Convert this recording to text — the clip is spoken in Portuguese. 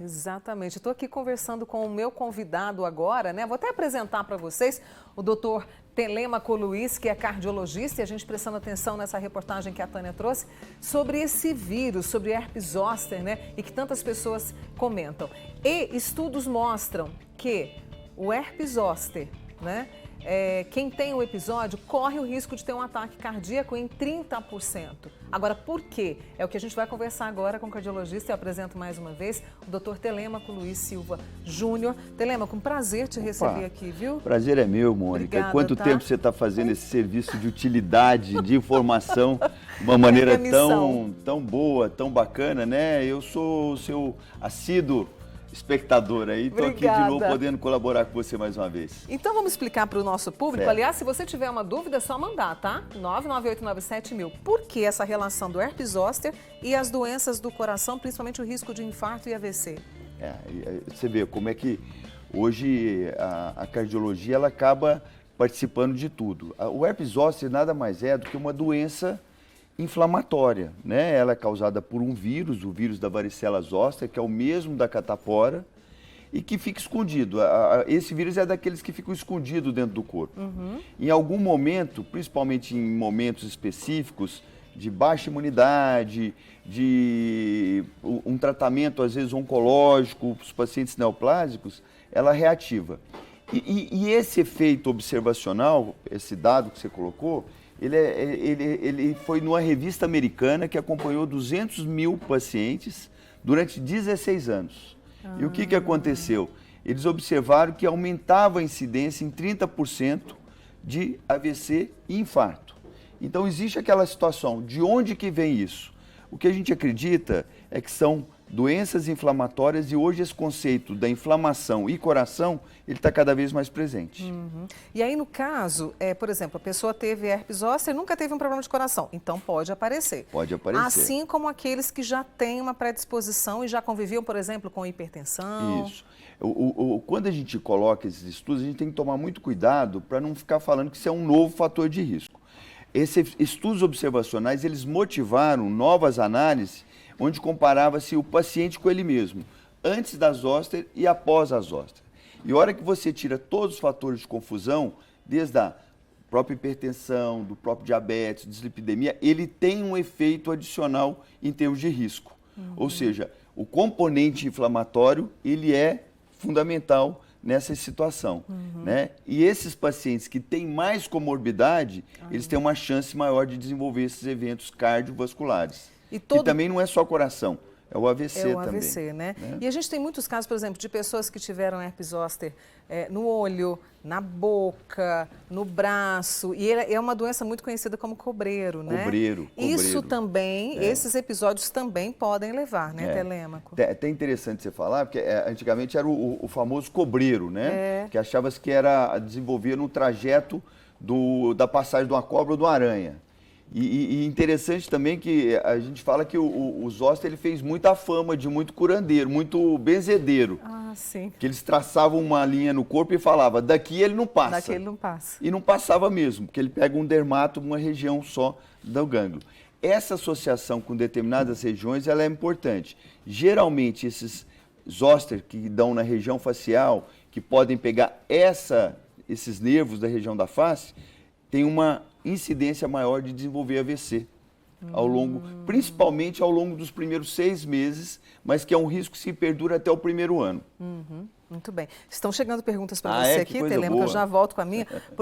Exatamente. Estou aqui conversando com o meu convidado agora, né? Vou até apresentar para vocês o doutor Telêmaco Luiz, que é cardiologista, e a gente prestando atenção nessa reportagem que a Tânia trouxe sobre esse vírus, sobre herpes zoster, né? E que tantas pessoas comentam. E estudos mostram que o herpes zoster, né? Quem tem o episódio corre o risco de ter um ataque cardíaco em 30%. Agora, por quê? É o que a gente vai conversar agora com o cardiologista. Eu apresento mais uma vez o Dr. Telêmaco Luiz Silva Júnior. Telêmaco, um prazer te receber aqui, viu? Prazer é meu, Mônica. Obrigada, Quanto tempo você está fazendo esse serviço de utilidade, de informação, de uma maneira tão boa, tão bacana, né? Eu sou o seu assíduo espectador aí, estou aqui de novo podendo colaborar com você mais uma vez. Então vamos explicar para o nosso público. Certo. Aliás, se você tiver uma dúvida, é só mandar, tá? 99897.000. Por que essa relação do herpes zoster e as doenças do coração, principalmente o risco de infarto e AVC? Você vê como é que hoje a cardiologia ela acaba participando de tudo. O herpes zoster nada mais é do que uma doença inflamatória, né? Ela é causada por um vírus, o vírus da varicela zoster, que é o mesmo da catapora e que fica escondido. Esse vírus é daqueles que ficam escondidos dentro do corpo. Em algum momento, principalmente em momentos específicos de baixa imunidade, de um tratamento às vezes oncológico, os pacientes neoplásicos, ela reativa. E esse efeito observacional, esse dado que você colocou, ele foi numa revista americana que acompanhou 200 mil pacientes durante 16 anos. E o que aconteceu? Eles observaram que aumentava a incidência em 30% de AVC e infarto. Então existe aquela situação, de onde que vem isso? O que a gente acredita é que são doenças inflamatórias e hoje esse conceito da inflamação e coração, ele está cada vez mais presente. E aí no caso, por exemplo, a pessoa teve herpes zoster, nunca teve um problema de coração, então pode aparecer. Pode aparecer. Assim como aqueles que já têm uma predisposição e já conviviam, por exemplo, com hipertensão. Isso. Quando a gente coloca esses estudos, a gente tem que tomar muito cuidado para não ficar falando que isso é um novo fator de risco. Esses estudos observacionais, eles motivaram novas análises onde comparava-se o paciente com ele mesmo, antes da zoster e após a zoster. E a hora que você tira todos os fatores de confusão, desde a própria hipertensão, do próprio diabetes, dislipidemia, ele tem um efeito adicional em termos de risco. Ou seja, o componente inflamatório, ele é fundamental nessa situação, né? E esses pacientes que têm mais comorbidade, eles têm uma chance maior de desenvolver esses eventos cardiovasculares. E também não é só coração, é o AVC também. É o AVC, né? E a gente tem muitos casos, por exemplo, de pessoas que tiveram herpes zoster no olho, na boca, no braço. E é uma doença muito conhecida como cobreiro, né? Cobreiro. Isso também, esses episódios também podem levar, né, Telêmaco? É até interessante você falar, porque antigamente era o famoso cobreiro, né? Que achava-se que era desenvolver no trajeto da passagem de uma cobra ou de uma aranha. E interessante também que a gente fala que o zoster ele fez muita fama de muito curandeiro, muito benzedeiro. Sim. Que eles traçavam uma linha no corpo e falavam, daqui ele não passa. Daqui ele não passa. E não passava mesmo, porque ele pega um dermato, uma região só do gânglio. Essa associação com determinadas regiões ela é importante. Geralmente esses zoster que dão na região facial, que podem pegar esses nervos da região da face, tem uma incidência maior de desenvolver AVC, principalmente ao longo dos primeiros 6 meses, mas que é um risco que se perdura até o primeiro ano. Muito bem. Estão chegando perguntas para você aqui, Telêmaco, eu já volto com a minha.